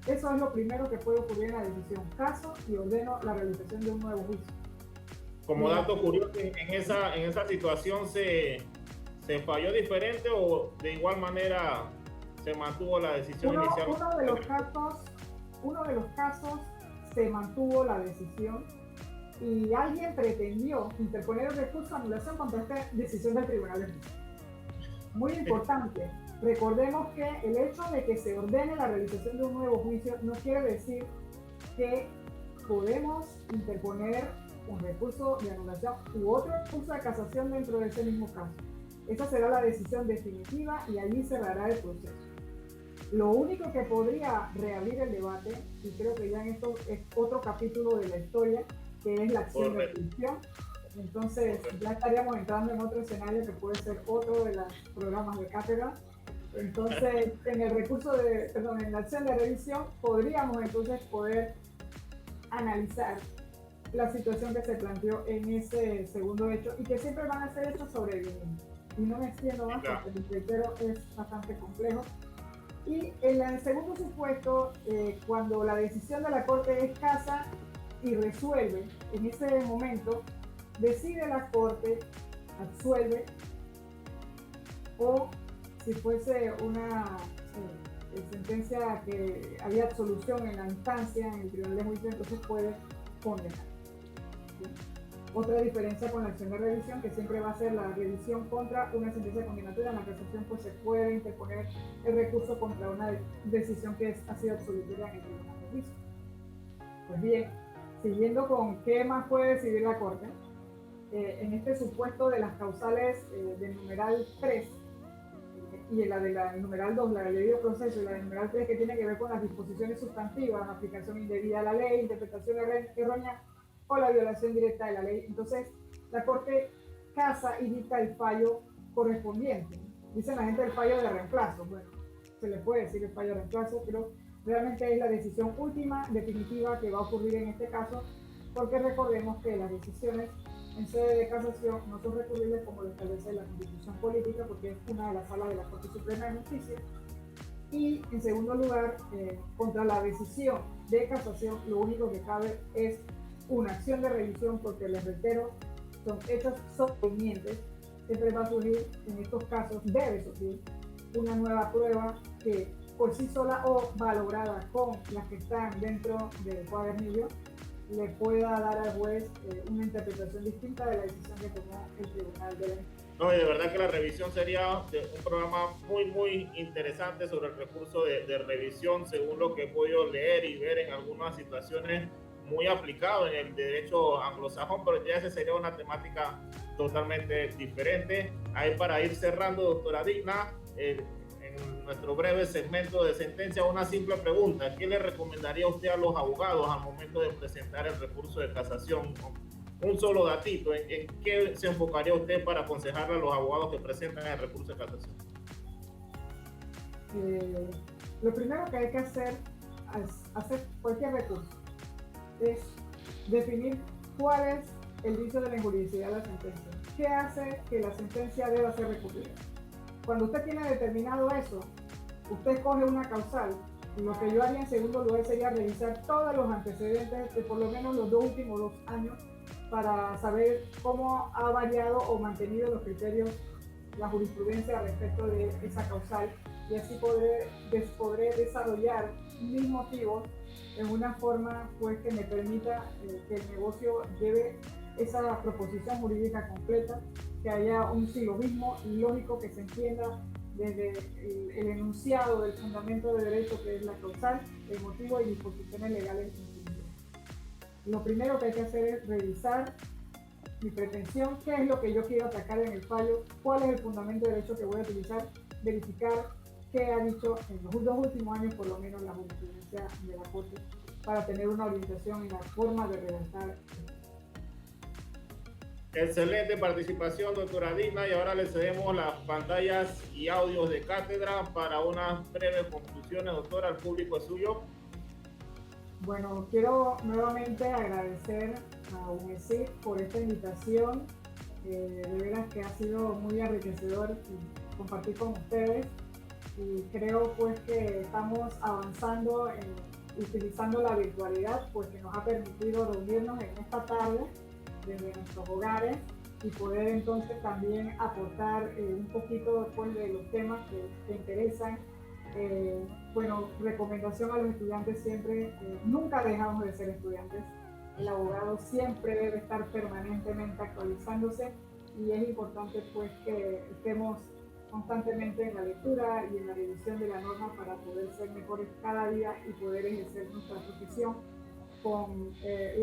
Eso es lo primero que puede ocurrir en la decisión. Caso y ordeno la realización de un nuevo juicio. Como dato curioso, en esa situación se falló diferente o de igual manera se mantuvo la decisión inicial. Uno de los casos se mantuvo la decisión y alguien pretendió interponer un recurso de anulación contra esta decisión del Tribunal de Justicia. Muy importante, recordemos que el hecho de que se ordene la realización de un nuevo juicio no quiere decir que podemos interponer un recurso de anulación u otro recurso de casación dentro de ese mismo caso. Esa será la decisión definitiva y allí cerrará el proceso. Lo único que podría reabrir el debate, y creo que ya en esto es otro capítulo de la historia, que es la acción de prisión. Entonces ya estaríamos entrando en otro escenario que puede ser otro de los programas de cátedra. Entonces en la acción de revisión podríamos entonces poder analizar la situación que se planteó en ese segundo hecho y que siempre van a ser hechos sobrevivientes. Y no me extiendo más porque el reitero es bastante complejo. Y en el segundo supuesto, cuando la decisión de la Corte es casa y resuelve, en ese momento decide la Corte, absuelve, o si fuese una sentencia que había absolución en la instancia, en el tribunal de juicio, entonces puede condenar. ¿Sí? Otra diferencia con la acción de revisión, que siempre va a ser la revisión contra una sentencia condenatoria. En la casación pues se puede interponer el recurso contra una decisión que ha sido absolutoria en el tribunal de juicio. Pues bien, siguiendo con qué más puede decidir la Corte, en este supuesto de las causales del numeral 3 y en la del numeral 2, la del debido proceso, y la del numeral 3 que tiene que ver con las disposiciones sustantivas, aplicación indebida a la ley, interpretación errónea o la violación directa de la ley. Entonces, la Corte casa y dicta el fallo correspondiente. Dicen la gente el fallo de reemplazo. Bueno, se le puede decir el fallo de reemplazo, pero realmente es la decisión última, definitiva, que va a ocurrir en este caso, porque recordemos que las decisiones en sede de casación no son recurribles como lo establece la Constitución Política, porque es una de las salas de la Corte Suprema de Justicia. Y en segundo lugar, contra la decisión de casación, lo único que cabe es una acción de revisión, porque les reitero, son hechos sobrevivientes. Siempre va a surgir, en estos casos debe surgir, una nueva prueba que por sí sola o valorada con las que están dentro del cuadernillo, le pueda dar al juez una interpretación distinta de la decisión que tomó el tribunal de la... No, y de verdad que la revisión sería un programa muy interesante sobre el recurso de revisión, según lo que he podido leer y ver en algunas situaciones muy aplicado en el derecho anglosajón, pero ya esa sería una temática totalmente diferente. Ahí para ir cerrando, doctora Digna, en nuestro breve segmento de sentencia, una simple pregunta: ¿qué le recomendaría usted a los abogados al momento de presentar el recurso de casación? Un solo datito, ¿en qué se enfocaría usted para aconsejarle a los abogados que presentan el recurso de casación? Lo primero que hay que hacer cualquier recurso es definir cuál es el vicio de la injuridicidad de la sentencia. ¿Qué hace que la sentencia deba ser recurrida? Cuando usted tiene determinado eso, usted coge una causal. Lo que yo haría en segundo lugar sería revisar todos los antecedentes de por lo menos los últimos 2 años para saber cómo ha variado o mantenido los criterios, la jurisprudencia respecto de esa causal, y así podré desarrollar mis motivos en una forma pues que me permita que el negocio lleve esa proposición jurídica completa, que haya un silogismo lógico que se entienda desde el enunciado del fundamento de derecho, que es la causal, el motivo y disposiciones legales. Lo primero que hay que hacer es revisar mi pretensión, qué es lo que yo quiero atacar en el fallo, cuál es el fundamento de derecho que voy a utilizar, verificar qué ha dicho en los 2 últimos años por lo menos la jurisprudencia de la Corte, para tener una orientación en la forma de redactar. Excelente participación, doctora Digna, y ahora le cedemos las pantallas y audios de cátedra para unas breves conclusiones. Doctora, el público es suyo. Bueno, quiero nuevamente agradecer a UMESIT por esta invitación. De veras que ha sido muy enriquecedor compartir con ustedes, y creo pues que estamos avanzando utilizando la virtualidad, pues que nos ha permitido reunirnos en esta tarde desde nuestros hogares y poder entonces también aportar un poquito después de los temas que interesan. Bueno, recomendación a los estudiantes siempre, nunca dejamos de ser estudiantes. El abogado siempre debe estar permanentemente actualizándose, y es importante pues que estemos constantemente en la lectura y en la revisión de la norma para poder ser mejores cada día y poder ejercer nuestra profesión con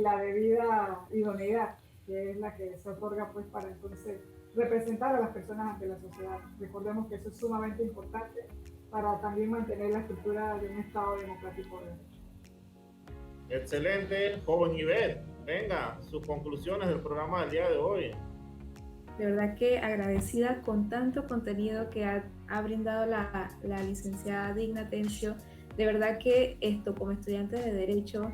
la debida idoneidad, que es la que se otorga pues para entonces representar a las personas ante la sociedad. Recordemos que eso es sumamente importante para también mantener la estructura de un Estado democrático de derecho. Excelente, joven Ivette, venga, sus conclusiones del programa del día de hoy. De verdad que agradecida con tanto contenido que ha brindado la licenciada Digna Tencio. De verdad que esto, como estudiante de Derecho,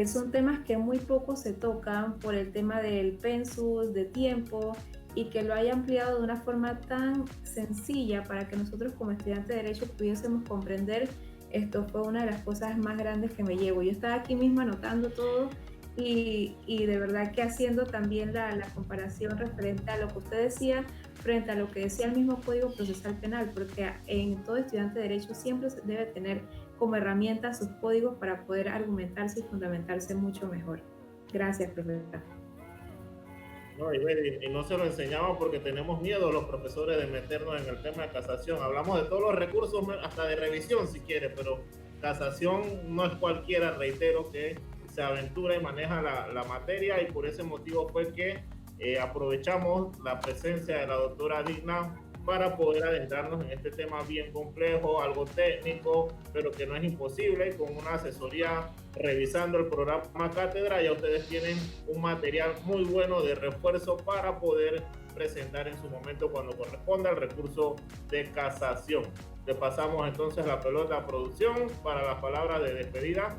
son temas que muy poco se tocan por el tema del pensus, de tiempo, y que lo haya ampliado de una forma tan sencilla para que nosotros como estudiantes de Derecho pudiésemos comprender. Esto fue una de las cosas más grandes que me llevo. Yo estaba aquí mismo anotando todo y de verdad que haciendo también la comparación referente a lo que usted decía frente a lo que decía el mismo Código Procesal Penal, porque en todo estudiante de Derecho siempre se debe tener como herramienta sus códigos para poder argumentarse y fundamentarse mucho mejor. Gracias, profesora. No, y no se lo enseñamos porque tenemos miedo los profesores de meternos en el tema de casación. Hablamos de todos los recursos, hasta de revisión si quiere, pero casación no es cualquiera, reitero, que se aventura y maneja la materia, y por ese motivo fue que aprovechamos la presencia de la doctora Digna para poder adentrarnos en este tema bien complejo, algo técnico, pero que no es imposible. Con una asesoría revisando el programa Cátedra, ya ustedes tienen un material muy bueno de refuerzo para poder presentar en su momento cuando corresponda el recurso de casación. Le pasamos entonces la pelota a producción para las palabras de despedida.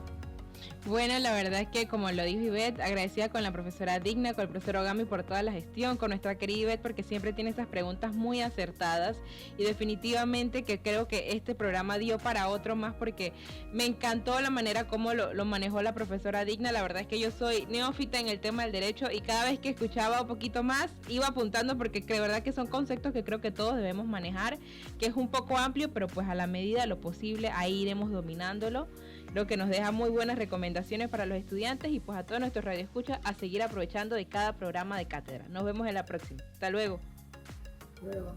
Bueno, la verdad es que, como lo dijo Ivette, agradecida con la profesora Digna, con el profesor Ogami por toda la gestión, con nuestra querida Ivette porque siempre tiene estas preguntas muy acertadas, y definitivamente que creo que este programa dio para otro más, porque me encantó la manera como lo manejó la profesora Digna. La verdad es que yo soy neófita en el tema del derecho y cada vez que escuchaba un poquito más iba apuntando, porque de verdad que son conceptos que creo que todos debemos manejar, que es un poco amplio, pero pues a la medida de lo posible ahí iremos dominándolo, lo que nos deja muy buenas recomendaciones para los estudiantes y pues a todos nuestros radioescuchas a seguir aprovechando de cada programa de cátedra. Nos vemos en la próxima. Hasta luego. Luego.